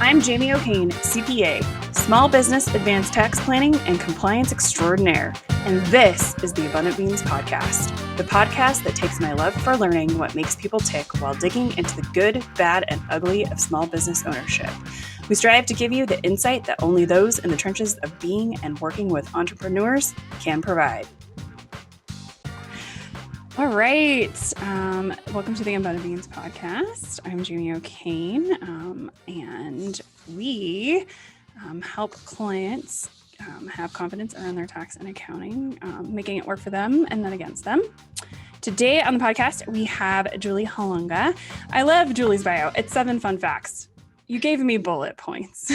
I'm Jamie O'Kane, CPA, Small Business Advanced Tax Planning and Compliance Extraordinaire, and this is the Abundant Beans Podcast, the podcast that takes my love for learning what makes people tick while digging into the good, bad, and ugly of small business ownership. We strive to give you the insight that only those in the trenches of being and working with entrepreneurs can provide. All right. Welcome to the Abundant Beans Podcast. I'm Jamie O'Kane, and we help clients have confidence around their tax and accounting, making it work for them and not against them. Today on the podcast, we have Julie Holunga. I love Julie's bio. It's 7 fun facts. You gave me bullet points.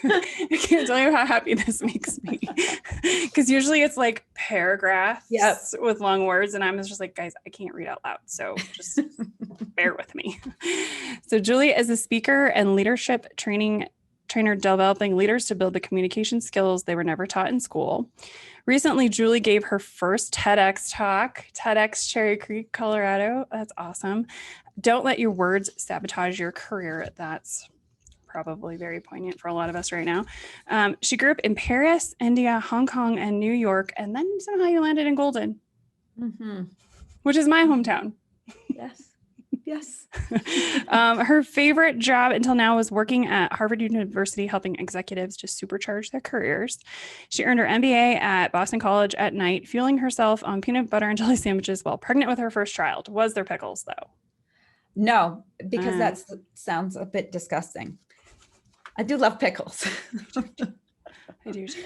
I can't tell you how happy this makes me, because usually it's like paragraphs with long words, and I'm just like, guys, I can't read out loud, so just bear with me. So Julie is a speaker and leadership trainer developing leaders to build the communication skills they were never taught in school. Recently, Julie gave her first TEDx talk, TEDx Cherry Creek, Colorado. That's awesome. Don't let your words sabotage your career. That's probably very poignant for a lot of us right now. She grew up in Paris, India, Hong Kong, and New York, and then somehow you landed in Golden, which is my hometown. Yes. Her favorite job until now was working at Harvard University, helping executives to supercharge their careers. She earned her MBA at Boston College at night, fueling herself on peanut butter and jelly sandwiches while pregnant with her first child. Was there pickles, though? No, because that sounds a bit disgusting. I do love pickles. I do too.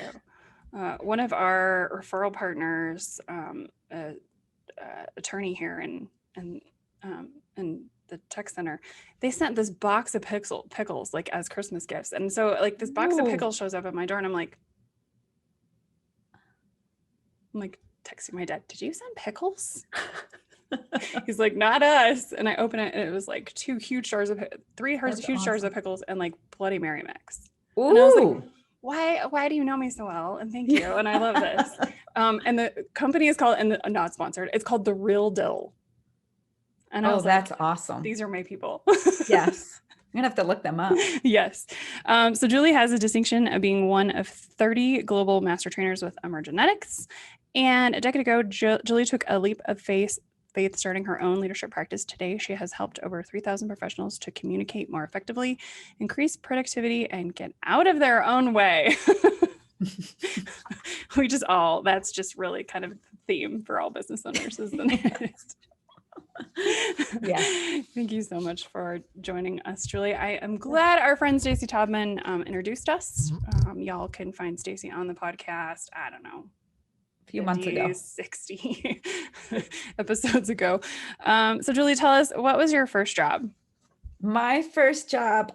One of our referral partners, attorney here in the tech center, they sent this box of pickles like as Christmas gifts. And so like this box of pickles shows up at my door, and I'm like texting my dad, "Did you send pickles?" He's like, "Not us." And I open it, and it was like three huge jars of pickles and like Bloody Mary mix. Ooh. And I was like, why do you know me so well? And thank you. And I love this. And the company is called, and not sponsored, it's called The Real Dill. And I was that's like, awesome. These are my people. Yes. I'm gonna have to look them up. Yes. So Julie has a distinction of being one of 30 global master trainers with Emergenetics. And a decade ago, Julie took a leap of faith starting her own leadership practice. Today, she has helped over 3,000 professionals to communicate more effectively, increase productivity, and get out of their own way. That's just really kind of the theme for all business owners, isn't it? Yeah. Thank you so much for joining us, Julie. I am glad our friend Stacey Taubman introduced us. Y'all can find Stacey on the podcast, I don't know, few months ago, 60 episodes ago. So Julie, tell us, what was your first job? My first job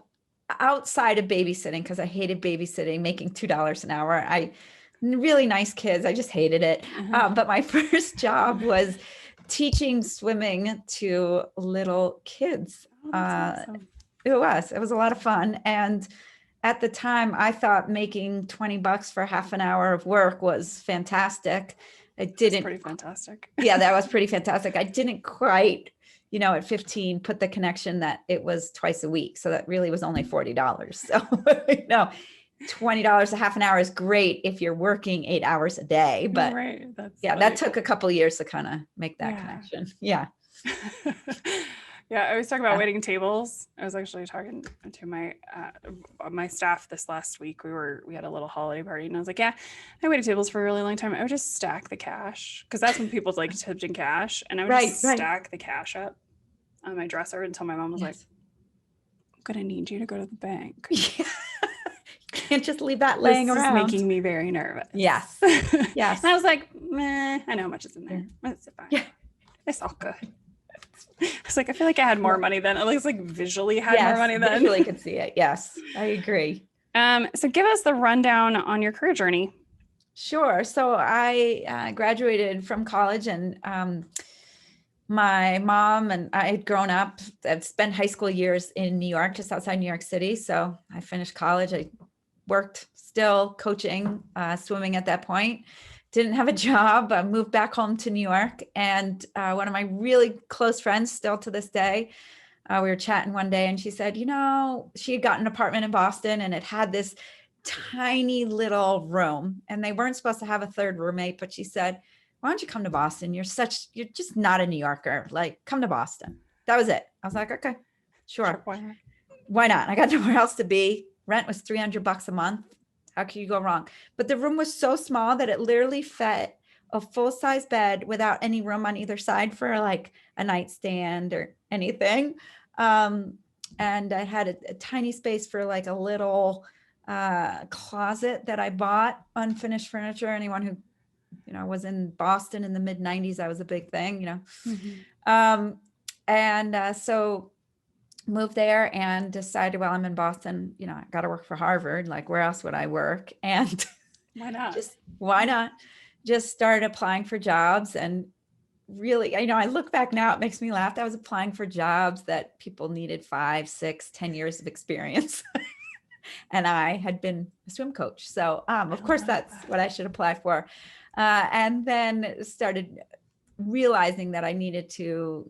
outside of babysitting, because I hated babysitting, making $2 an hour. Really nice kids. I just hated it. But my first job was teaching swimming to little kids. Awesome. It was a lot of fun. And at the time, I thought making $20 for half an hour of work was fantastic. That's pretty fantastic. Yeah, that was pretty fantastic. I didn't quite, at 15, put the connection that it was twice a week. So that really was only $40. So, $20 a half an hour is great if you're working 8 hours a day. But right. That took a couple of years to kind of make that connection. Yeah. Yeah, I was talking about waiting tables. I was actually talking to my staff this last week. We had a little holiday party, and I was like, "Yeah, I waited tables for a really long time. I would just stack the cash, because that's when people like tipped in cash, and I would just stack the cash up on my dresser until my mom was like, "I'm gonna need you to go to the bank." Yeah. Can't just leave that laying around. This is making me very nervous. Yes. Yes. And I was like, "Meh, I know how much is in there. It's fine. Yeah, it's all good." It's like, I feel like I had more money then, at least like visually had more money then. Visually could see it. Yes, I agree. So give us the rundown on your career journey. Sure. So I graduated from college, and my mom and I had grown up. I'd spent high school years in New York, just outside New York City. So I finished college. I worked still coaching swimming at that point. Didn't have a job. I moved back home to New York, and one of my really close friends still to this day We were chatting one day and she said, she had got an apartment in Boston and it had this tiny little room and they weren't supposed to have a third roommate, but she said, why don't you come to Boston? You're just not a New Yorker. Like, come to Boston. That was it. I was like, okay, sure. Why not? I got nowhere else to be. Rent was $300 a month. How can you go wrong? But the room was so small that it literally fit a full-size bed without any room on either side for like a nightstand or anything. And I had a tiny space for like a little closet that I bought, unfinished furniture. Anyone who, was in Boston in the mid 90s, that was a big thing, So moved there and decided, well, I'm in Boston, I got to work for Harvard. Like, where else would I work? And why not? Why not? Just started applying for jobs. And really, I look back now, it makes me laugh. I was applying for jobs that people needed 5, 6, 10 years of experience. And I had been a swim coach. So, of course, that's what I should apply for. And then started realizing that I needed to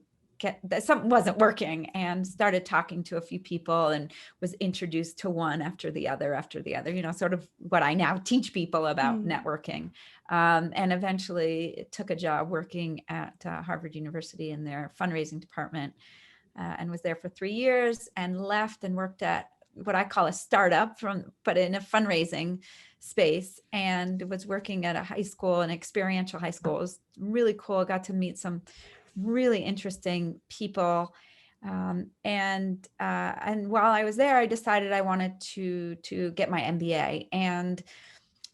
that something wasn't working, and started talking to a few people and was introduced to one after the other, sort of what I now teach people about networking. And eventually took a job working at Harvard University in their fundraising department, and was there for 3 years, and left and worked at what I call a startup but in a fundraising space, and was working at a high school, an experiential high school. It was really cool. Got to meet some really interesting people. And while I was there, I decided I wanted to get my MBA. And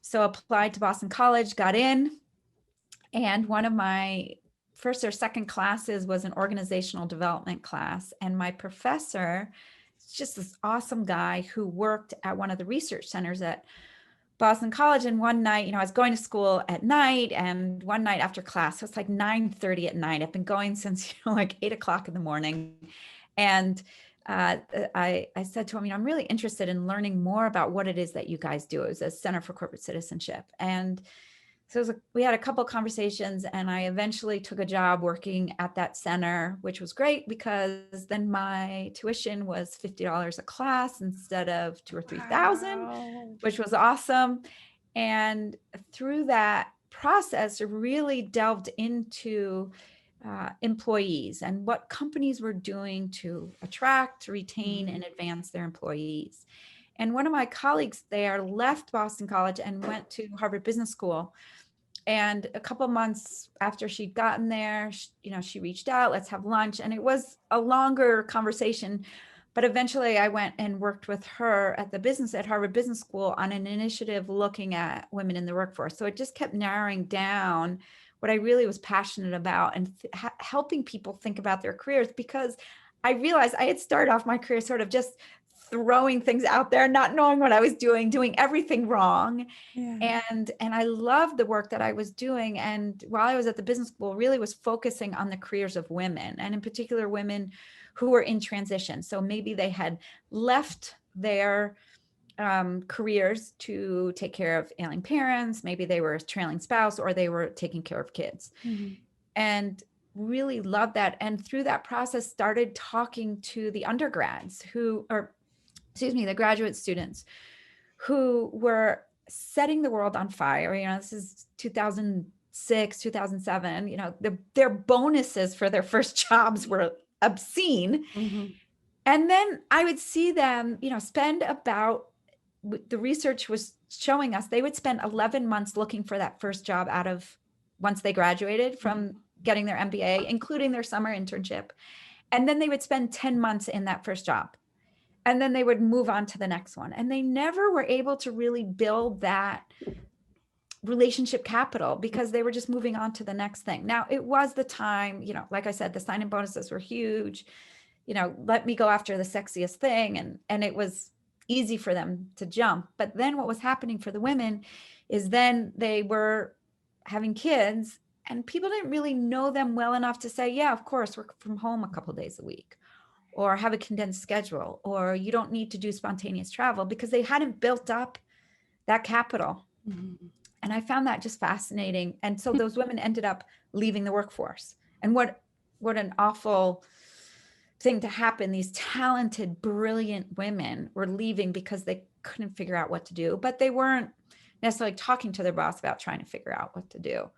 so applied to Boston College, got in, and one of my first or second classes was an organizational development class. And my professor, just this awesome guy who worked at one of the research centers at Boston College. And one night, I was going to school at night, and one night after class, so it's like 9:30 at night. I've been going since, like 8 o'clock in the morning. And I said to him, I'm really interested in learning more about what it is that you guys do as a Center for Corporate Citizenship. And so we had a couple of conversations, and I eventually took a job working at that center, which was great because then my tuition was $50 a class instead of $2,000 or $3,000, which was awesome. And through that process, really delved into employees and what companies were doing to attract, retain, and advance their employees. And one of my colleagues there left Boston College and went to Harvard Business School. And a couple months after she'd gotten there, she reached out, let's have lunch. And it was a longer conversation, but eventually I went and worked with her at Harvard Business School on an initiative looking at women in the workforce. So it just kept narrowing down what I really was passionate about, and helping people think about their careers, because I realized I had started off my career sort of just throwing things out there, not knowing what I was doing everything wrong. Yeah. And I loved the work that I was doing. And while I was at the business school, really was focusing on the careers of women, and in particular women who were in transition. So maybe they had left their careers to take care of ailing parents, maybe they were a trailing spouse, or they were taking care of kids. And really loved that. And through that process, started talking to the undergrads the graduate students who were setting the world on fire. This is 2006, 2007, their bonuses for their first jobs were obscene. And then I would see them, spend about, the research was showing us, they would spend 11 months looking for that first job once they graduated from getting their MBA, including their summer internship. And then they would spend 10 months in that first job. And then they would move on to the next one. And they never were able to really build that relationship capital because they were just moving on to the next thing. Now, it was the time, like I said, the sign-in bonuses were huge. Let me go after the sexiest thing. And it was easy for them to jump. But then what was happening for the women is then they were having kids, and people didn't really know them well enough to say, yeah, of course, work from home a couple of days a week, or have a condensed schedule, or you don't need to do spontaneous travel, because they hadn't built up that capital. And I found that just fascinating. And so those women ended up leaving the workforce. And what an awful thing to happen. These talented, brilliant women were leaving because they couldn't figure out what to do, but they weren't necessarily talking to their boss about trying to figure out what to do.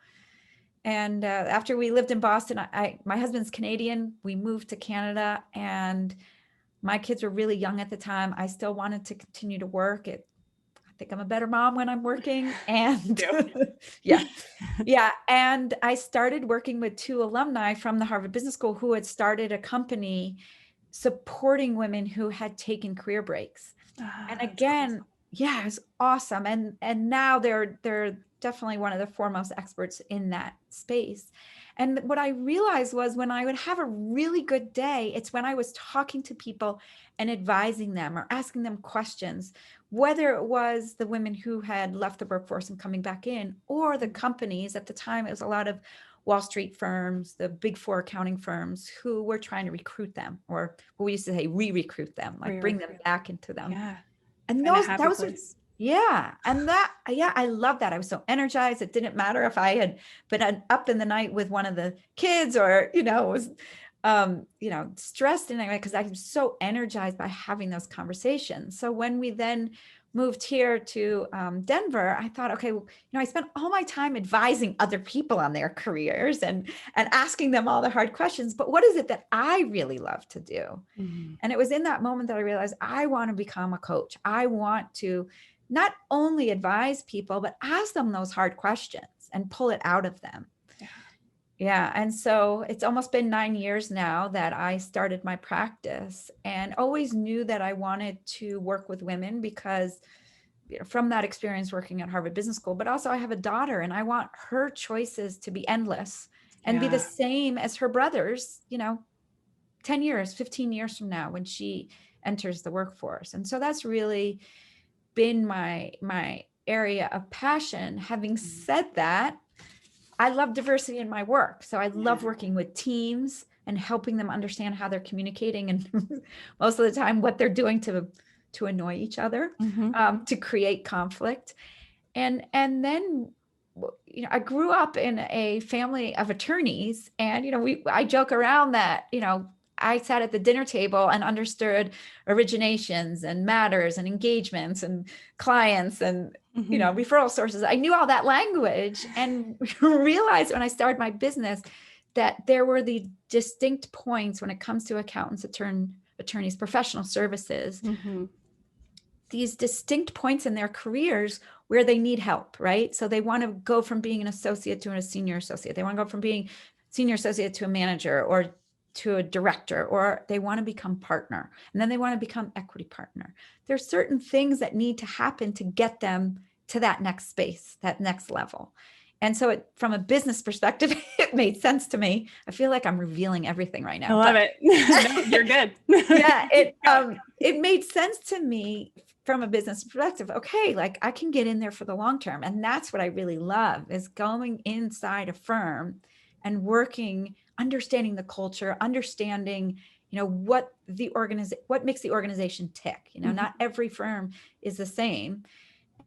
And after we lived in Boston, my husband's Canadian. We moved to Canada, and my kids were really young at the time. I still wanted to continue to work. I think I'm a better mom when I'm working. And yeah. And I started working with 2 alumni from the Harvard Business School who had started a company supporting women who had taken career breaks. And again, awesome. Yeah, it's awesome. And now they're definitely one of the foremost experts in that space. And what I realized was when I would have a really good day, it's when I was talking to people and advising them or asking them questions, whether it was the women who had left the workforce and coming back in, or the companies. At the time, it was a lot of Wall Street firms, the big 4 accounting firms who were trying to recruit them, or what we used to say, re-recruit them, like bring them back into them. Yeah. And that was yeah. And I love that. I was so energized. It didn't matter if I had been up in the night with one of the kids or, was, stressed in it, because I'm so energized by having those conversations. So when we then moved here to Denver, I thought, okay, I spent all my time advising other people on their careers and asking them all the hard questions, but what is it that I really love to do? Mm-hmm. And it was in that moment that I realized I want to become a coach. I want to not only advise people, but ask them those hard questions and pull it out of them. Yeah. And so it's almost been 9 years now that I started my practice, and always knew that I wanted to work with women because from that experience working at Harvard Business School, but also I have a daughter and I want her choices to be endless and be the same as her brothers, 10 years, 15 years from now when she enters the workforce. And so that's really been my area of passion. Having said that, I love diversity in my work. So I love working with teams and helping them understand how they're communicating, and most of the time what they're doing to annoy each other, to create conflict. And then, I grew up in a family of attorneys, and, I joke around that, I sat at the dinner table and understood originations and matters and engagements and clients and, referral sources. I knew all that language, and realized when I started my business that there were the distinct points when it comes to accountants, attorneys, professional services, these distinct points in their careers where they need help, right? So they want to go from being an associate to a senior associate. They want to go from being senior associate to a manager or to a director, or they want to become partner, and then they want to become equity partner. There's certain things that need to happen to get them to that next space, that next level. And so from a business perspective, it made sense to me. I feel like I'm revealing everything right now. I love it. No, you're good. Yeah, it made sense to me from a business perspective. Okay, like I can get in there for the long term. And that's what I really love, is going inside a firm and working, understanding the culture, understanding, what makes the organization tick. Not every firm is the same.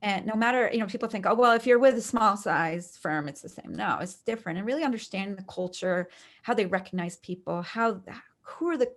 And no matter, people think, oh, well, if you're with a small size firm, it's the same. No, it's different. And really understanding the culture, how they recognize people, who are the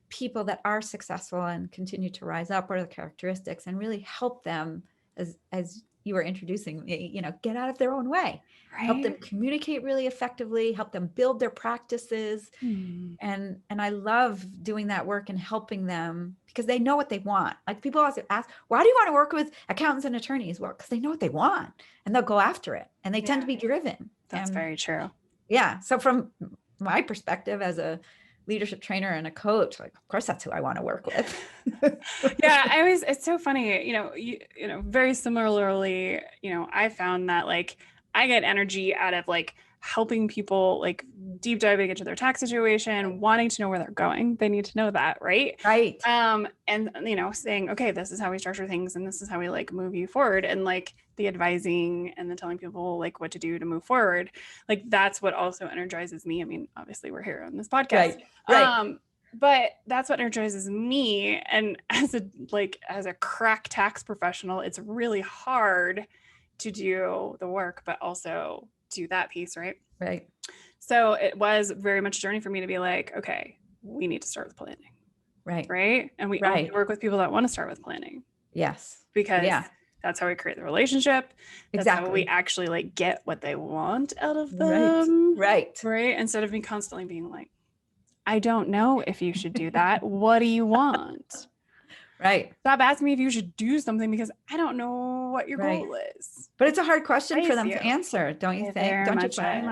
people that are successful and continue to rise up, what are the characteristics, and really help them, as you were introducing me, get out of their own way, help them communicate really effectively, help them build their practices. And I love doing that work and helping them because they know what they want. Like people always ask, why do you want to work with accountants and attorneys? Well, because they know what they want and they'll go after it, and they tend to be driven. That's very true. Yeah. So from my perspective as a leadership trainer and a coach, like, of course, that's who I want to work with. It's so funny, very similarly, I found that like I get energy out of like helping people like deep diving into their tax situation, wanting to know where they're going. They need to know that, right? Right. And saying, okay, this is how we structure things and this is how we like move you forward, and like the advising and the telling people like what to do to move forward. Like that's what also energizes me. I mean, obviously we're here on this podcast. Right. But that's what energizes me. And as a crack tax professional, it's really hard to do the work, but also do that piece. Right. Right. So it was very much a journey for me to be like, okay, we need to start with planning. Right. Right. And we only work with people that want to start with planning. Yes. Because that's how we create the relationship. That's how we actually like get what they want out of them. Right. Instead of constantly being like, I don't know if you should do that. What do you want? Right. Stop asking me if you should do something because I don't know what your goal is. But it's a hard question for them to answer, don't you think? Don't you find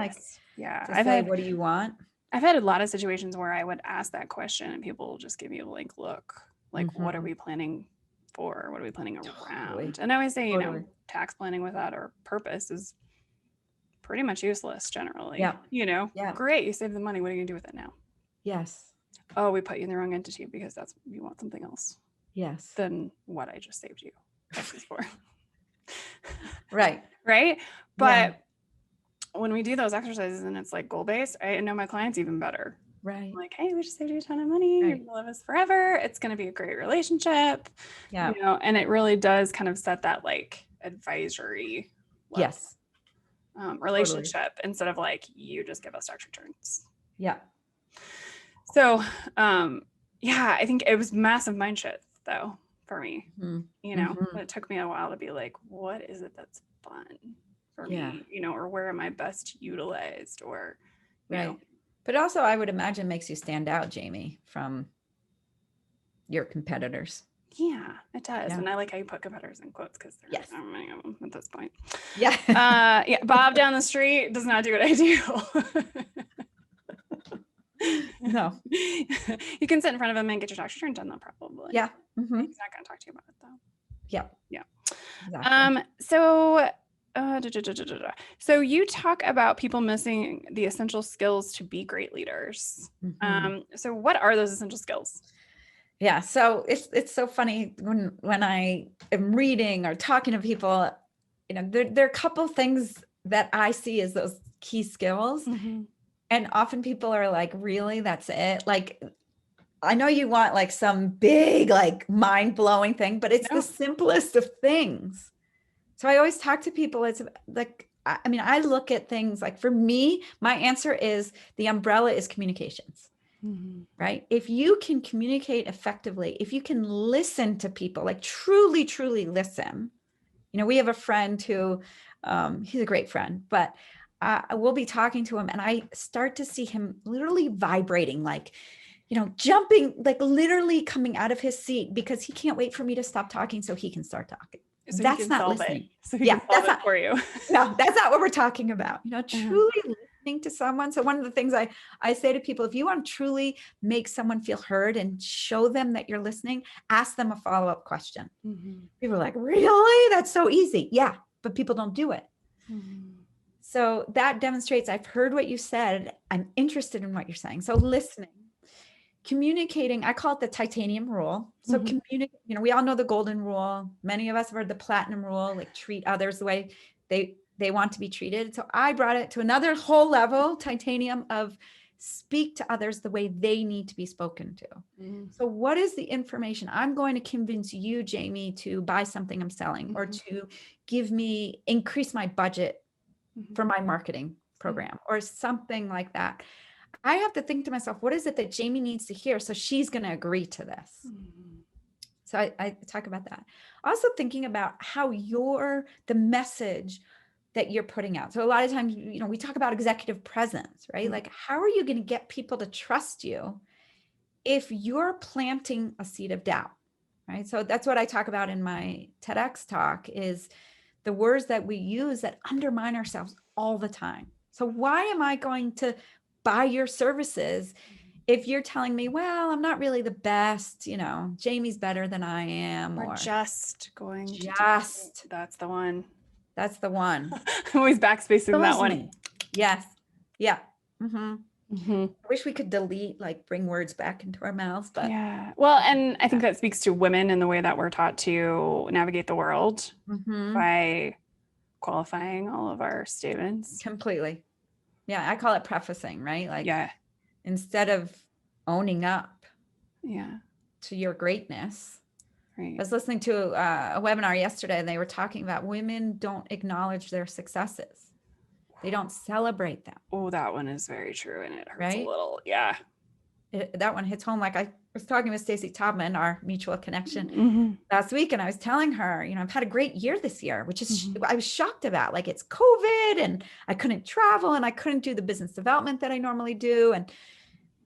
what do you want? I've had a lot of situations where I would ask that question and people will just give you a blank look. Like, what are we planning for? What are we planning around? And I always say, tax planning without our purpose is pretty much useless generally. Great, you save the money. What are you gonna do with it now? Yes. Oh, we put you in the wrong entity because you want something else. Yes. Than what I just saved you for. Right. But when we do those exercises and it's like goal-based, I know my clients even better. Right. I'm like, hey, we just saved you a ton of money. You're gonna love us forever. It's gonna be a great relationship. Yeah. And it really does kind of set that like advisory relationship instead of like, you just give us tax returns. Yeah. So I think it was massive mind shift though for me. But it took me a while to be like, what is it that's fun for me, or where am I best utilized, or you know. But also I would imagine makes you stand out, Jamie, from your competitors. Yeah, it does. And I like how you put competitors in quotes because there's not many of them at this point. Bob down the street does not do what I do. No. You can sit in front of him and get your tax return done though, probably. Yeah. He's not going to talk to you about it though. Yeah. Exactly. So you talk about people missing the essential skills to be great leaders. So what are those essential skills? Yeah. So it's so funny when I am reading or talking to people, there are a couple things that I see as those key skills. And often people are like, really, that's it? Like, I know you want like some big, like mind-blowing thing, but it's the simplest of things. So I always talk to people, it's like, I look at things like, for me, my answer is the umbrella is communications, right? If you can communicate effectively, if you can listen to people, like truly, truly listen. We have a friend who, he's a great friend, but we'll be talking to him and I start to see him literally vibrating, like, jumping, like literally coming out of his seat because he can't wait for me to stop talking so he can start talking. So that's not listening. So that's not for you. No, that's not what we're talking about. Truly listening to someone. So one of the things I say to people, if you want to truly make someone feel heard and show them that you're listening, ask them a follow-up question. People are like, really? That's so easy. Yeah, but people don't do it. So that demonstrates I've heard what you said. I'm interested in what you're saying. So listening. Communicating, I call it the titanium rule. So communicate, we all know the golden rule. Many of us have heard the platinum rule, like treat others the way they want to be treated. So I brought it to another whole level, titanium, of speak to others the way they need to be spoken to. So what is the information I'm going to convince you, Jamie, to buy something I'm selling or to increase my budget for my marketing program or something like that? I have to think to myself, what is it that Jamie needs to hear? So she's going to agree to this. So I talk about that. Also thinking about how the message that you're putting out. So a lot of times, we talk about executive presence, right? Like, how are you going to get people to trust you if you're planting a seed of doubt, right? So that's what I talk about in my TEDx talk is the words that we use that undermine ourselves all the time. So why am I going to buy your services if you're telling me, well, I'm not really the best, Jamie's better than I am, or just going to that's the one. That's the one. I'm always backspacing that one. Yes. Yeah. I wish we could bring words back into our mouths, but well, and I think that speaks to women and the way that we're taught to navigate the world by qualifying all of our statements. Completely. Yeah, I call it prefacing, right? Like, instead of owning up to your greatness. Right. I was listening to a webinar yesterday and they were talking about women don't acknowledge their successes. They don't celebrate them. Oh, that one is very true. And it hurts a little. Yeah. that one hits home. Like I was talking with Stacy Taubman, our mutual connection Mm-hmm. last week. And I was telling her, I've had a great year this year, which is, Mhm. I was shocked about. Like it's COVID and I couldn't travel and I couldn't do the business development that I normally do.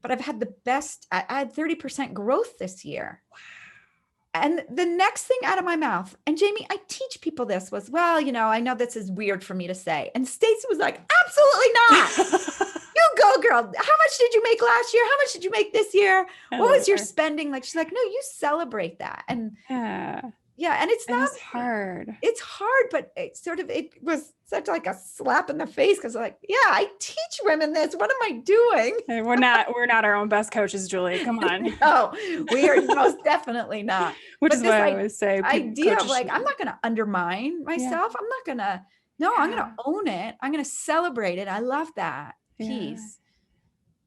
But I've had the best, I had 30% growth this year. And the next thing out of my mouth, and Jamie, I teach people this, was, well, I know this is weird for me to say. And Stacey was like, absolutely not. You go, girl. How much did you make last year? How much did you make this year? I What love was your her. spending? Like, she's like, no, you celebrate that. And and it's not hard. It's hard, but it was such like a slap in the face because like, yeah, I teach women this. What am I doing? Hey, we're not our own best coaches, Julie. Come on. No, we are most definitely not. Which But is this why I always say idea of like, should- I'm not going to undermine myself. I'm not going to, no, I'm going to own it. I'm going to celebrate it. I love that piece.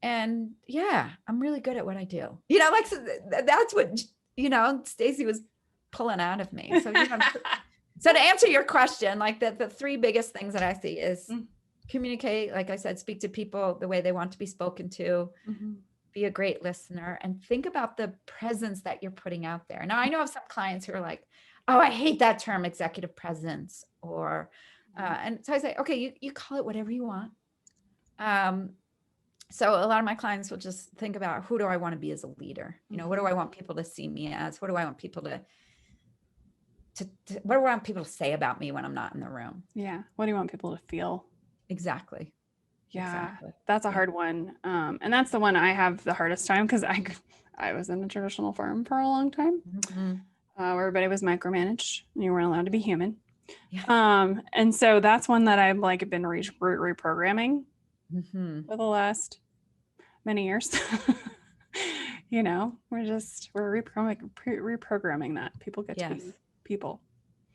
And I'm really good at what I do. Like, so that's what, Stacey was pulling out of me. So, so to answer your question, like the three biggest things that I see is communicate, like I said, speak to people the way they want to be spoken to, be a great listener, and think about the presence that you're putting out there. Now, I know of some clients who are like, oh, I hate that term, executive presence, or, and so I say, okay, you call it whatever you want. So a lot of my clients will just think about, who do I want to be as a leader? What do I want people to see me as? What do I want people to what do I want people to say about me when I'm not in the room? Yeah. What do you want people to feel? Exactly. Yeah. Exactly. That's a hard one. And that's the one I have the hardest time because I was in a traditional firm for a long time where everybody was micromanaged and you weren't allowed to be human. Yeah. And so that's one that I've like been reprogramming for the last many years. We're reprogramming that people get to be people.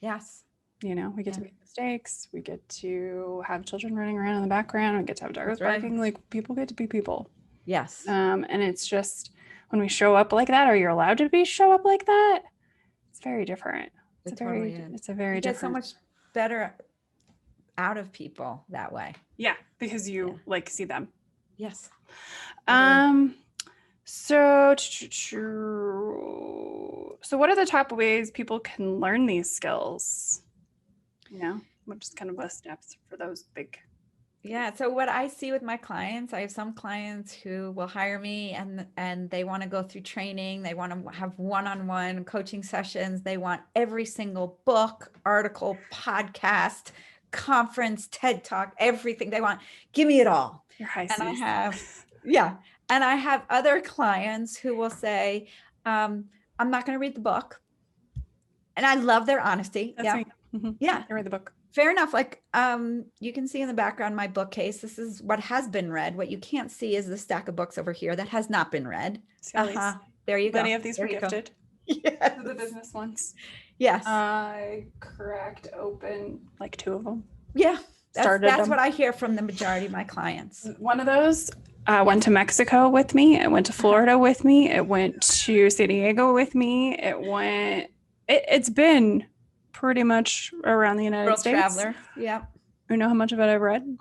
Yes. We get to make mistakes. We get to have children running around in the background. We get to have dogs barking. Like people get to be people. Yes. And it's just when we show up like that, or you're allowed to show up like that, it's very different. It's a very you different. get so much better out of people that way. Yeah, because you like see them. Yes. So what are the top ways people can learn these skills? What is kind of the steps for those big? Yeah. So what I see with my clients, I have some clients who will hire me and they want to go through training. They want to have one-on-one coaching sessions. They want every single book, article, podcast, conference, TED Talk, everything they want. Give me it all. Your high and I have, and I have other clients who will say, I'm not going to read the book. And I love their honesty. That's me. Mm-hmm. Yeah. I read the book. Fair enough. Like, you can see in the background, my bookcase, this is what has been read. What you can't see is the stack of books over here that has not been read. There you go. Many of these were gifted. Yes. The business ones. Yes. I cracked open like 2 of them. Yeah. That's what I hear from the majority of my clients. One of those went to Mexico with me. It went to Florida with me. It went to San Diego with me. It's been pretty much around the United States. Traveler. Yeah. You know how much of it I've read?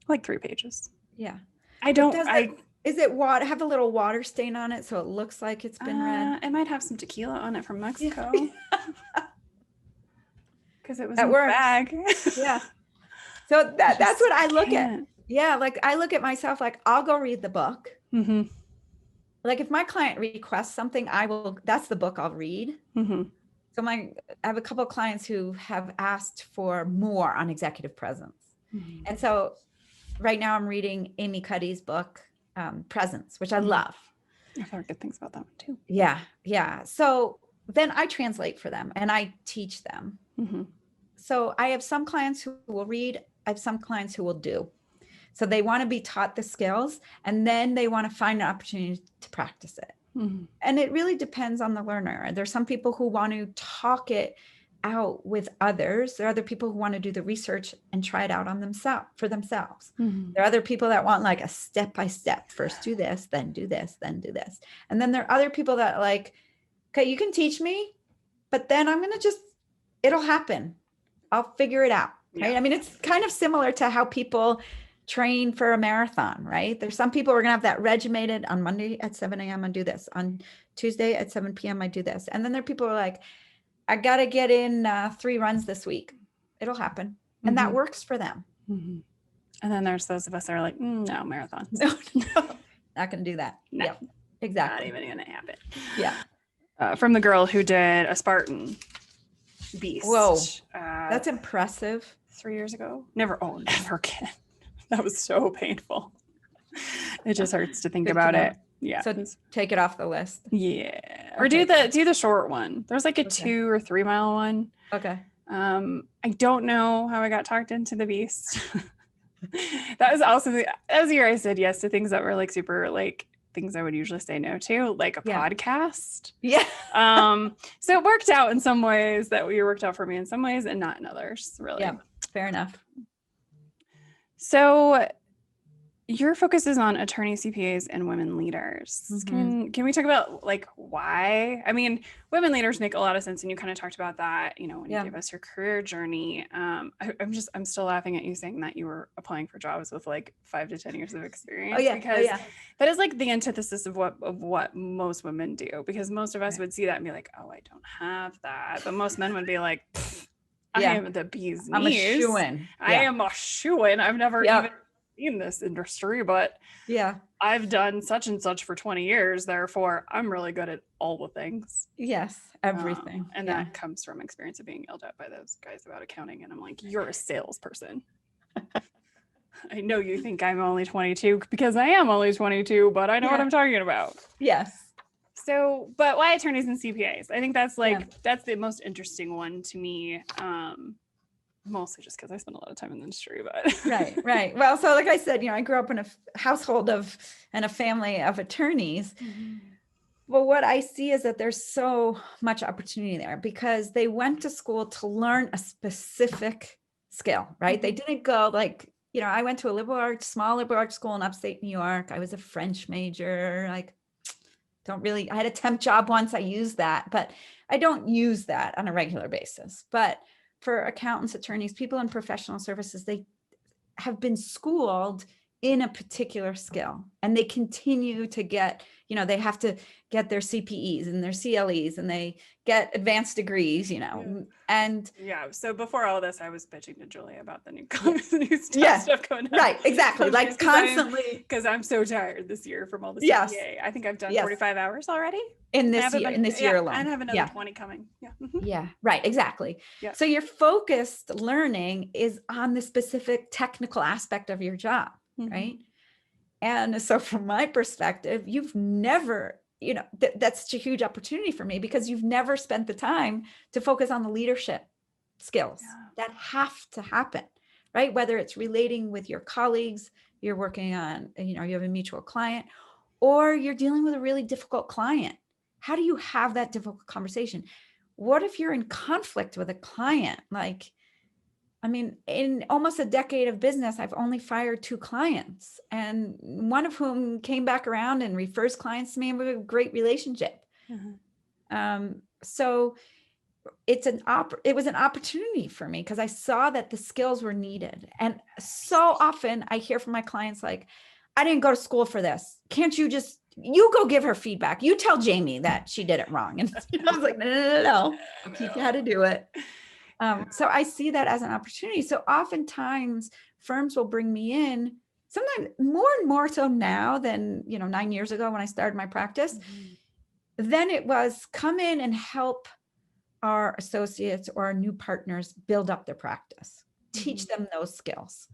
Like 3 pages. Yeah. Is it have a little water stain on it so it looks like it's been read? It might have some tequila on it from Mexico. Because it was in the bag. Yeah. So that's what I look at. Yeah. Like I look at myself, like I'll go read the book. Mm-hmm. Like if my client requests something, that's the book I'll read. Mm-hmm. So I have a couple of clients who have asked for more on executive presence. Mm-hmm. And so right now I'm reading Amy Cuddy's book, Presence, which I love. I've heard good things about that one too. Yeah. Yeah. So then I translate for them and I teach them. Mm-hmm. So I have some clients who will read. I have some clients who will do. So they want to be taught the skills and then they want to find an opportunity to practice it. Mm-hmm. And it really depends on the learner. There's some people who want to talk it out with others. There are other people who want to do the research and try it out on for themselves. Mm-hmm. There are other people that want like a step-by-step, first do this, then do this, then do this. And then there are other people that like, okay, you can teach me, but then I'm going to it'll happen. I'll figure it out. Right. Yeah. I mean, it's kind of similar to how people train for a marathon, right? There's some people who are going to have that regimented on Monday at 7 a.m. I do this. On Tuesday at 7 p.m. I do this. And then there are people who are like, I got to get in 3 runs this week. It'll happen. And that works for them. Mm-hmm. And then there's those of us that are like, no, marathons. No, not going to do that. No. Yep, exactly. Not even going to happen. Yeah. From the girl who did a Spartan beast. Whoa. That's impressive. 3 years ago. Never again. That was so painful. It just hurts to think about it. Yeah. So take it off the list. Yeah. Or do the short one. There's like a 2 or 3 mile one. Okay. I don't know how I got talked into the beast. That was also that was the year I said yes to things that were like super like things I would usually say no to, like a podcast. Yeah. So it worked out in some ways worked out for me in some ways and not in others, really. Yeah. Fair enough. So your focus is on attorneys, CPAs, and women leaders. Mm-hmm. Can we talk about like why? I mean, women leaders make a lot of sense, and you kind of talked about that, when you gave us your career journey. I'm still laughing at you saying that you were applying for jobs with like 5 to 10 years of experience. Because that is like the antithesis of what most women do. Because most of us would see that and be like, oh, I don't have that, but most men would be like, I am the bee's knees. I'm a shoo-in. I am a shoo-in. I've never even in this industry, but I've done such and such for 20 years. Therefore, I'm really good at all the things. Yes, everything. And that comes from experience of being yelled at by those guys about accounting. And I'm like, you're a salesperson. I know you think I'm only 22 because I am only 22, but I know what I'm talking about. Yes. So, but why attorneys and CPAs? I think that's that's the most interesting one to me. Mostly just because I spend a lot of time in the industry, but right. Well, so like I said, I grew up in a household and a family of attorneys. Mm-hmm. But what I see is that there's so much opportunity there because they went to school to learn a specific skill, right? Mm-hmm. They didn't go like, I went to a small liberal arts school in upstate New York. I was a French major. I had a temp job once. I used that, but I don't use that on a regular basis. But for accountants, attorneys, people in professional services, they have been schooled in a particular skill and they continue to get, they have to get their CPEs and their CLEs and they get advanced degrees, and so before all this, I was bitching to Julia about the new stuff going on. Right. Exactly. Like constantly. Because I'm so tired this year from all the CPA. I think I've done 45 hours already. In this year alone. And I have another 20 coming. Yeah. Mm-hmm. Yeah. Right. Exactly. Yeah. So your focused learning is on the specific technical aspect of your job. Mm-hmm. Right. And so from my perspective, you've never, that's such a huge opportunity for me because you've never spent the time to focus on the leadership skills that have to happen, right? Whether it's relating with your colleagues, you're working on, you have a mutual client, or you're dealing with a really difficult client. How do you have that difficult conversation? What if you're in conflict with a client? In almost a decade of business, I've only fired 2 clients, and one of whom came back around and refers clients to me and we have a great relationship. Mm-hmm. So it was an opportunity for me because I saw that the skills were needed. And so often I hear from my clients like, I didn't go to school for this. Can't you you go give her feedback. You tell Jamie that she did it wrong. And I was like, no. I'll teach you how to do it. So I see that as an opportunity. So oftentimes firms will bring me in, sometimes more and more so now than, 9 years ago when I started my practice. Mm-hmm. Then it was come in and help our associates or our new partners build up their practice, teach them those skills.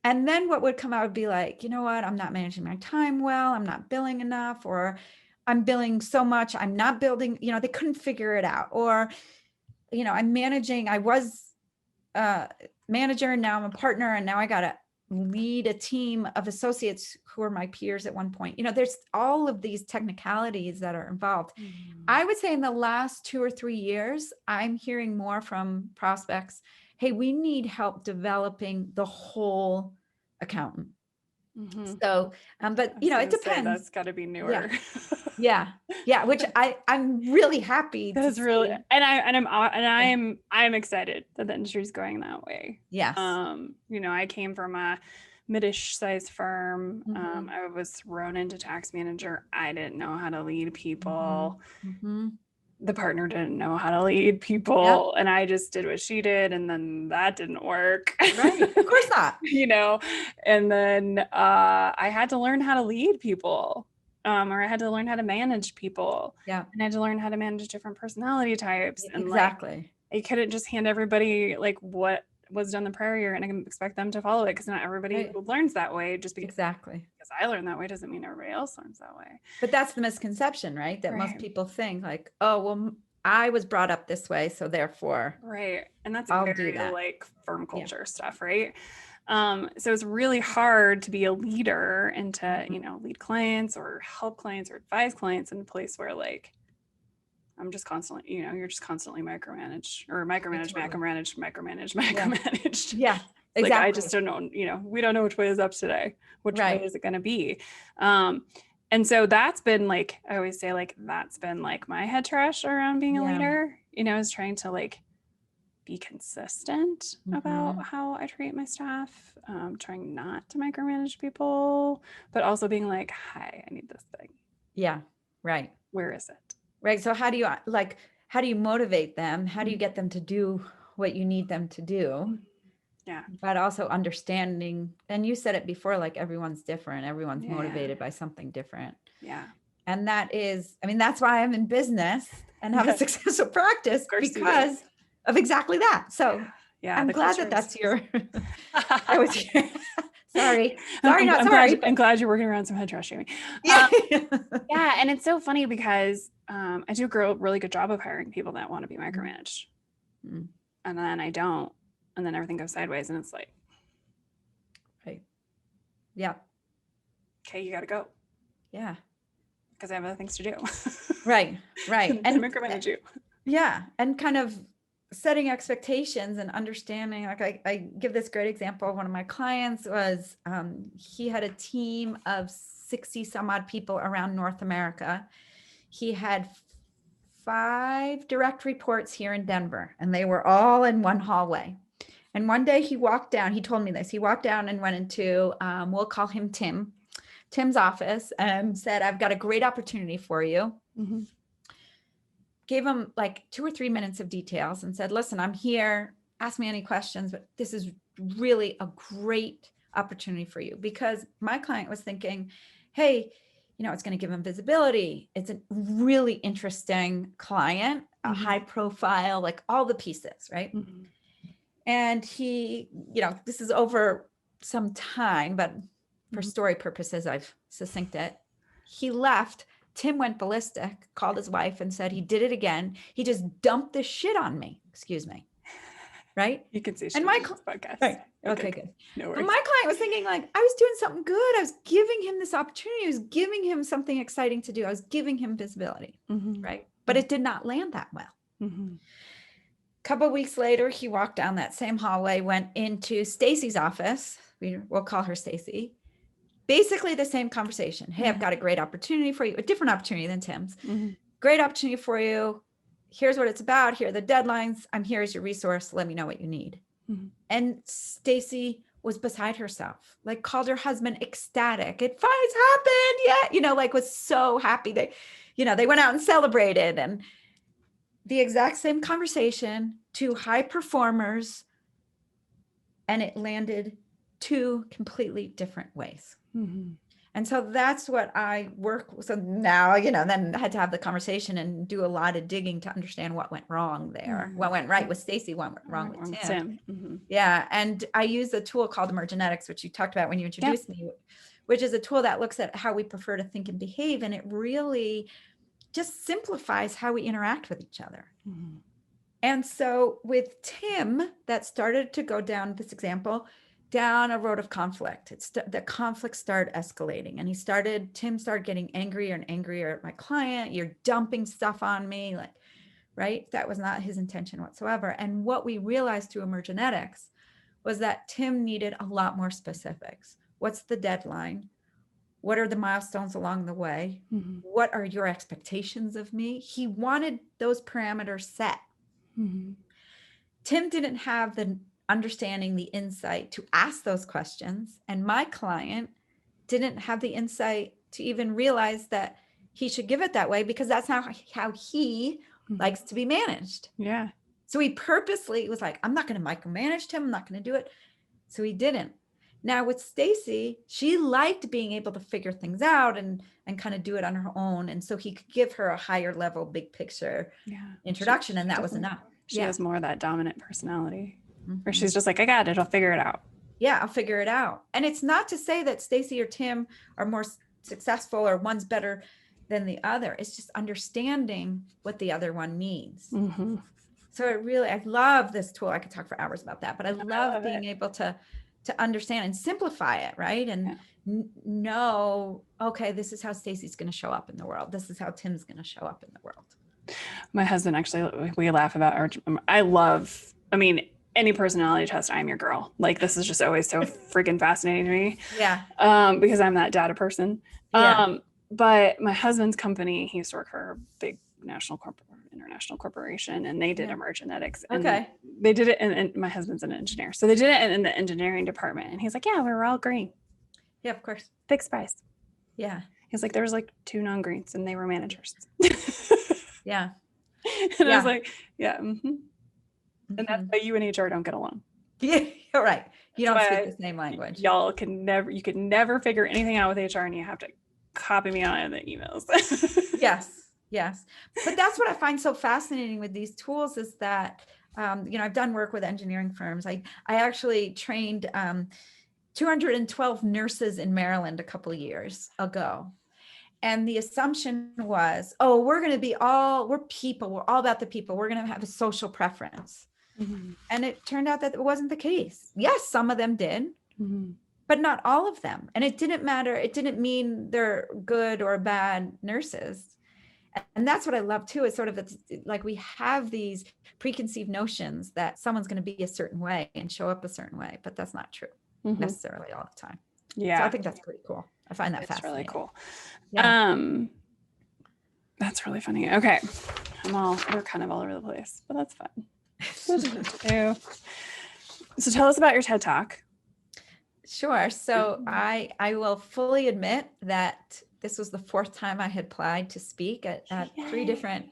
And then what would come out would be like, you know what, I'm not managing my time well, I'm not billing enough, or I'm billing so much, I'm not building, they couldn't figure it out. Or I'm managing, I was a manager, now I'm a partner, and now I got to lead a team of associates who are my peers at one point. There's all of these technicalities that are involved. Mm-hmm. I would say in the last 2 or 3 years, I'm hearing more from prospects, hey, we need help developing the whole accountant. Mm-hmm. So, but it depends. That's got to be newer. Yeah. Which I'm really happy. That's really, I'm excited that the industry is going that way. Yes. I came from a mid-ish size firm. Mm-hmm. I was thrown into tax manager. I didn't know how to lead people. Mm-hmm. The partner didn't know how to lead Yep. people, and I just did what she did, and then that didn't work. Right. Of course not. And then I had to learn how to lead people, or I had to learn how to manage people. Yeah. And I had to learn how to manage different personality types. And Exactly. I couldn't just hand everybody like what was done the prior year and I can expect them to follow it, because not everybody Right. who learns that way, just because I learned that way doesn't mean everybody else learns that way. But that's the misconception, right? That most Right. people think like, oh, well, I was brought up this way, so therefore, Right. And that's I'll do very that. like firm culture stuff, right? So it's really hard to be a leader and to, lead clients or help clients or advise clients in a place where like I'm just constantly, you're just constantly micromanaged. Yeah, Like I exactly. just don't know, we don't know which way is up today. Which way Right. is it going to be? And so that's been like, I always say like, that's been like my head trash around being a Yeah. leader, is trying to like be consistent about how I treat my staff, trying not to micromanage people, but also being like, hi, I need this thing. Yeah. Right. Where is it? Right. So how do you motivate them? How do you get them to do what you need them to do? Yeah. But also understanding, and you said it before, like everyone's different. Everyone's motivated by something different. Yeah. And that's why I'm in business and have a successful practice, because of exactly that. So yeah, I'm glad that's your, sorry. I'm glad you're working around some head trash shaming. Yeah. Yeah. And it's so funny because I do a really good job of hiring people that want to be micromanaged. And then I don't. And then everything goes sideways and it's like, right. Yeah. Okay, you got to go. Yeah. Because I have other things to do. Right. And micromanage you. Yeah. And kind of setting expectations and understanding, like I give this great example. One of my clients was, he had a team of 60 some odd people around North America. He had 5 direct reports here in Denver, and they were all in one hallway. And one day he walked down, he told me this, he walked down and went into, we'll call him Tim's office, and said, I've got a great opportunity for you. Gave him like 2 or 3 minutes of details and said, listen, I'm here, ask me any questions, but this is really a great opportunity for you. Because my client was thinking, hey, it's going to give him visibility. It's a really interesting client, a high profile, like all the pieces, right? And he, this is over some time, but for story purposes, I've succinct it. He left. Tim went ballistic, called his wife and said he did it again. He just dumped this shit on me. Excuse me. Right? You can see and my podcast. Right. Okay, good. No worries. But my client was thinking like, I was doing something good. I was giving him this opportunity. I was giving him something exciting to do. I was giving him visibility. Right. But it did not land that well. Couple of weeks later, he walked down that same hallway, went into Stacy's office. We'll call her Stacy. Basically the same conversation. Hey, I've got a great opportunity for you, a different opportunity than Tim's. Great opportunity for you. Here's what it's about. Here are the deadlines. I'm here as your resource. Let me know what you need. And Stacy was beside herself, like called her husband ecstatic. It finally happened. Yeah. Like was so happy. They went out and celebrated, and the exact same conversation, 2 high performers, and it landed 2 completely different ways. And so that's what I work. So now, then I had to have the conversation and do a lot of digging to understand what went wrong there. What went right with Stacy, what went wrong with Tim. Yeah. And I use a tool called Emergenetics, which you talked about when you introduced me, which is a tool that looks at how we prefer to think and behave. And it really just simplifies how we interact with each other. And so with Tim, that started to go down, this example, down a road of conflict. The conflict started escalating, and Tim started getting angrier and angrier at my client. You're dumping stuff on me, like, right? That was not his intention whatsoever. And what we realized through Emergenetics was that Tim needed a lot more specifics. What's the deadline? What are the milestones along the way? What are your expectations of me? He wanted those parameters set. Tim didn't have the understanding the insight to ask those questions. And my client didn't have the insight to even realize that he should give it that way, because that's how he likes to be managed. Yeah. So he purposely was like, I'm not going to micromanage him. I'm not going to do it. So he didn't. Now with Stacy, she liked being able to figure things out and kind of do it on her own. And so he could give her a higher level, big picture introduction. And that was enough. She has more of that dominant personality, Mm-hmm. where she's just like, I got it. I'll figure it out. Yeah, I'll figure it out. And it's not to say that Stacy or Tim are more successful or one's better than the other. It's just understanding what the other one needs. Mm-hmm. So I love this tool. I could talk for hours about that, but I love being able to understand and simplify it, right? And know, okay, this is how Stacy's going to show up in the world. This is how Tim's going to show up in the world. My husband, actually, we laugh about any personality test, I'm your girl. Like, this is just always so freaking fascinating to me. Yeah. Because I'm that data person. Yeah. But my husband's company, he used to work for a big international corporation, and they did Emergenetics. And okay. They did it, and my husband's an engineer. So they did it in the engineering department. And he's like, yeah, we were all green. Yeah, of course. Fixed price. Yeah. He's like, there was like 2 non-greens, and they were managers. Yeah. And I was like, yeah. Mm-hmm. And that's why you and HR don't get along. Yeah, you're right. You don't speak the same language. You could never figure anything out with HR, and you have to copy me on the emails. Yes. But that's what I find so fascinating with these tools is that, I've done work with engineering firms. I actually trained 212 nurses in Maryland a couple of years ago. And the assumption was, we're people. We're all about the people. We're going to have a social preference. Mm-hmm. And it turned out that it wasn't the case. Yes, some of them did, but not all of them. And it didn't matter. It didn't mean they're good or bad nurses. And that's what I love too, is sort of like we have these preconceived notions that someone's going to be a certain way and show up a certain way, but that's not true necessarily all the time. Yeah. So I think that's pretty cool. I find that fascinating. Really cool. Yeah. That's really funny. Okay. We're kind of all over the place, but that's fun. So tell us about your TED Talk. Sure. So I will fully admit that this was the 4th time I had applied to speak at 3 different.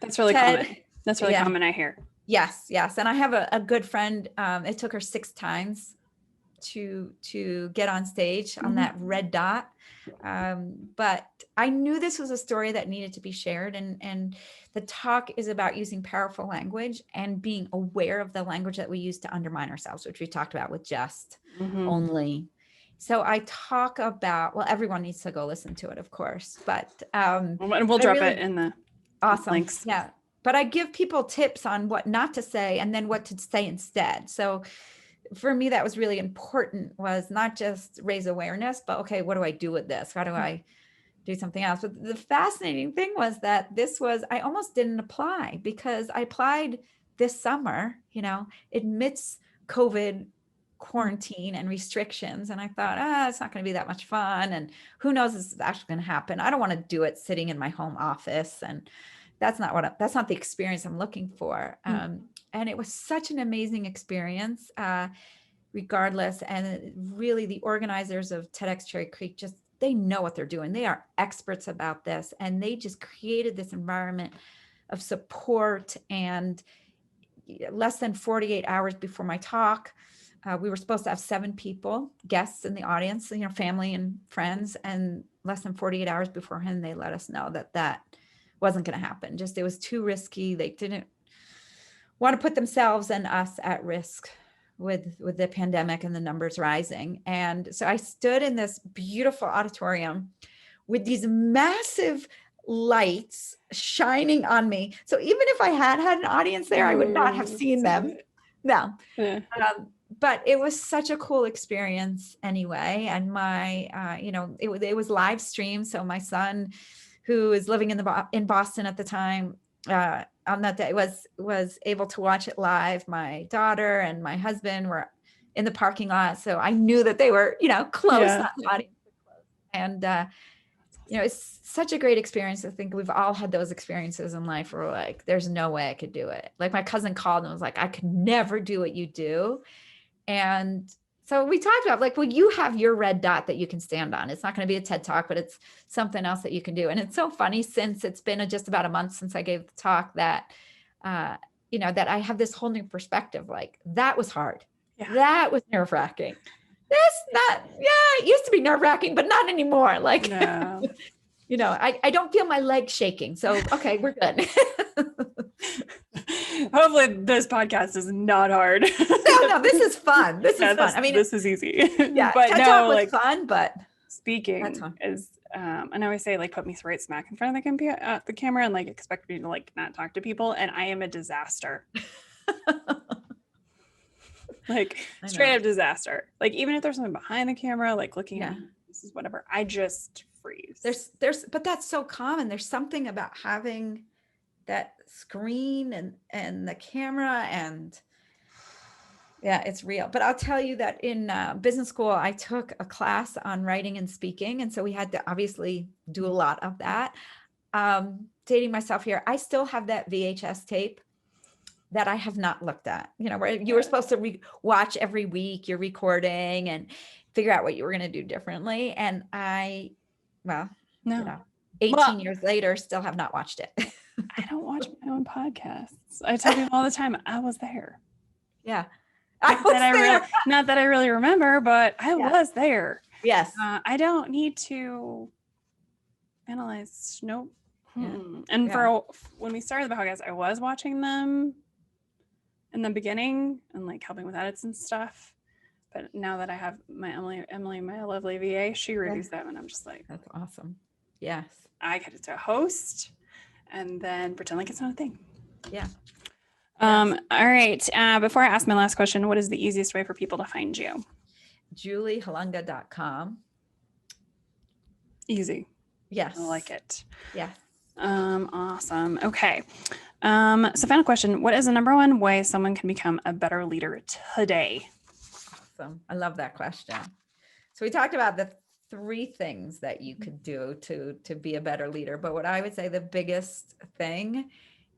That's really common. That's really common, I hear. Yes. And I have a good friend. It took her 6 times to get on stage on that red dot. But I knew this was a story that needed to be shared. And the talk is about using powerful language and being aware of the language that we use to undermine ourselves, which we talked about with just, only. So I talk about, everyone needs to go listen to it, of course, but and we'll drop it in the links. Yeah. But I give people tips on what not to say and then what to say instead. So for me, that was really important, was not just raise awareness, but okay, what do I do with this? How do I do something else? But the fascinating thing was that I almost didn't apply, because I applied this summer, amidst COVID quarantine and restrictions. And I thought, it's not going to be that much fun. And who knows if this is actually going to happen. I don't want to do it sitting in my home office. And that's not the experience I'm looking for. And it was such an amazing experience, regardless. And really the organizers of TEDx Cherry Creek, they know what they're doing. They are experts about this. And they just created this environment of support. And less than 48 hours before my talk, we were supposed to have 7 guests in the audience, family and friends. And less than 48 hours beforehand, they let us know that wasn't going to happen. It was too risky. They didn't want to put themselves and us at risk with the pandemic and the numbers rising. And so I stood in this beautiful auditorium with these massive lights shining on me. So even if I had an audience there, I would not have seen them. No. Yeah. But it was such a cool experience anyway. And my, it was live streamed. So my son, who is living in Boston at the time, on that day was able to watch it live. My daughter and my husband were in the parking lot. So I knew that they were, close, not the audience was close. And it's such a great experience. I think we've all had those experiences in life where we're like, there's no way I could do it. Like my cousin called and was like, I could never do what you do. And so we talked about like, well, you have your red dot that you can stand on. It's not going to be a TED Talk, but it's something else that you can do. And it's so funny since it's been just about a month since I gave the talk that, that I have this whole new perspective. Like that was hard. Yeah. That was nerve-wracking. It used to be nerve-wracking, but not anymore. Like, no. I don't feel my legs shaking. So, okay, we're good. Hopefully this podcast is not hard. No, this is fun. This is fun. I mean, this is easy. Yeah, but TED Talk was fun, but speaking is, and I always say like, put me right smack in front of the camera and like expect me to like not talk to people. And I am a disaster. Like straight up disaster. Like even if there's something behind the camera, like looking at this is whatever, I just freeze. But that's so common. There's something about having that screen and the camera and it's real. But I'll tell you that in business school, I took a class on writing and speaking. And so we had to obviously do a lot of that. Dating myself here, I still have that VHS tape that I have not looked at, where you were supposed to watch every week, you're recording and figure out what you were going to do differently. And 18 years later, still have not watched it. I don't watch my own podcasts. I tell people all the time, I was there. Yeah. Not that I really remember, but I was there. Yes. I don't need to analyze. Nope. Yeah. And when we started the podcast, I was watching them in the beginning and like helping with edits and stuff. But now that I have my Emily, my lovely VA, she reviews them and I'm just like, that's awesome. Yes. I get to host and then pretend like it's not a thing. Yeah. All right. Before I ask my last question, what is the easiest way for people to find you? JulieHolunga.com. Easy. Yes. I like it. Yeah. Awesome. Okay. So final question, what is the number one way someone can become a better leader today? Awesome. I love that question. So we talked about the 3 things that you could do to be a better leader. But what I would say the biggest thing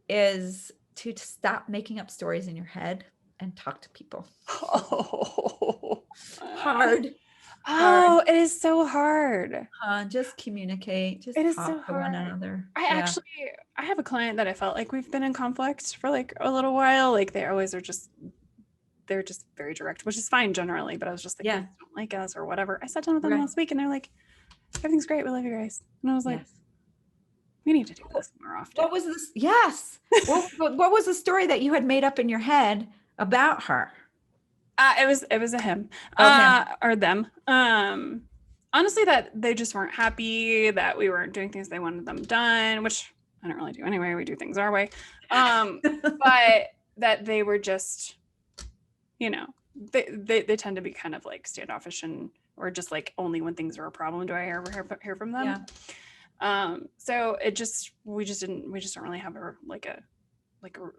is to stop making up stories in your head and talk to people. Hard. It is so hard. Just communicate. Just it is talk so to hard. one another. I have a client that I felt like we've been in conflict for like a little while. Like they're just very direct, which is fine generally. But I was just like, they don't like us or whatever. I sat down with them last week and they're like, everything's great. We love you guys. And I was like, we need to do this more often. What was this? Yes. What was the story that you had made up in your head about her? It was a him, or them. Honestly, that they just weren't happy that we weren't doing things they wanted them done, which I don't really do anyway. We do things our way. But that they were just, they tend to be kind of like standoffish or just like only when things are a problem do I ever hear from them. Yeah. So we just don't really have a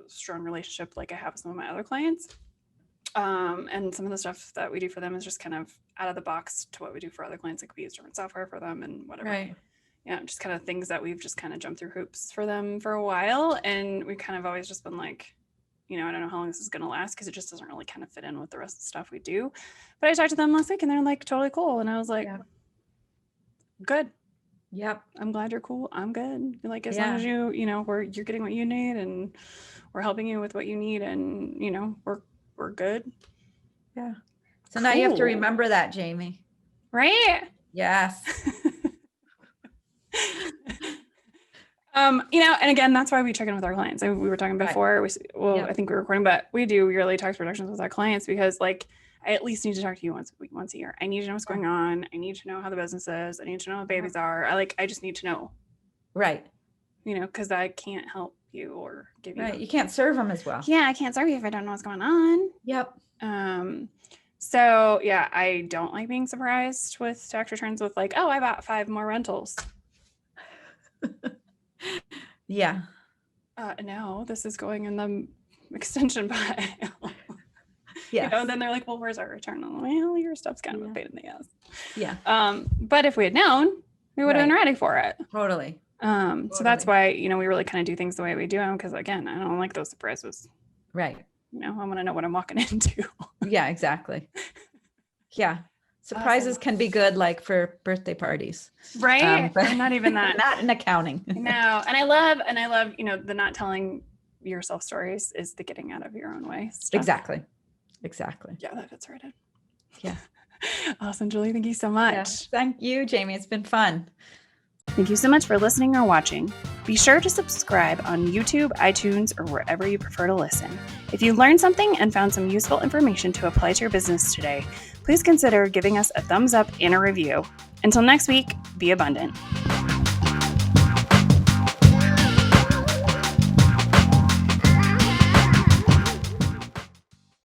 strong relationship like I have with some of my other clients. And some of the stuff that we do for them is just kind of out of the box to what we do for other clients. Like we use different software for them and whatever. Right. Yeah. Just kind of things that we've just kind of jumped through hoops for them for a while. And we've kind of always just been like, I don't know how long this is going to last because it just doesn't really kind of fit in with the rest of the stuff we do. But I talked to them last week and they're like totally cool. And I was like, good. Yep. I'm glad you're cool. I'm good. Like, as long as you're getting what you need and we're helping you with what you need and, we're good. Yeah. So now you have to remember that, Jamie. Right? Yes. And again, that's why we check in with our clients. We were talking before, I think we're recording, but we do yearly tax productions with our clients because like, I at least need to talk to you once a year. I need to know what's going on. I need to know how the business is. I need to know what babies are. I just need to know. Right. Because I can't help you or give you. Right. You can't serve them as well. Yeah. I can't serve you if I don't know what's going on. Yep. So yeah, I don't like being surprised with tax returns with like, oh, I bought 5 more rentals. Yeah. No, this is going in the extension pile. Yeah. And then they're like, well, where's our return? I'm like, well, your stuff's kind of a pain in the ass. Yeah. But if we had known, we would have been ready for it. Totally. So that's why, we really kind of do things the way we do them. Because again, I don't like those surprises. Right. I want to know what I'm walking into. Yeah, exactly. Yeah. Surprises can be good, like for birthday parties. Right. But not even that. Not in accounting. No. And I love, the not telling yourself stories is the getting out of your own way stuff. Exactly. Yeah, that fits right in. Yeah. Awesome, Julie. Thank you so much. Yeah. Thank you, Jamie. It's been fun. Thank you so much for listening or watching. Be sure to subscribe on YouTube, iTunes, or wherever you prefer to listen. If you learned something and found some useful information to apply to your business today, please consider giving us a thumbs up and a review. Until next week, be abundant.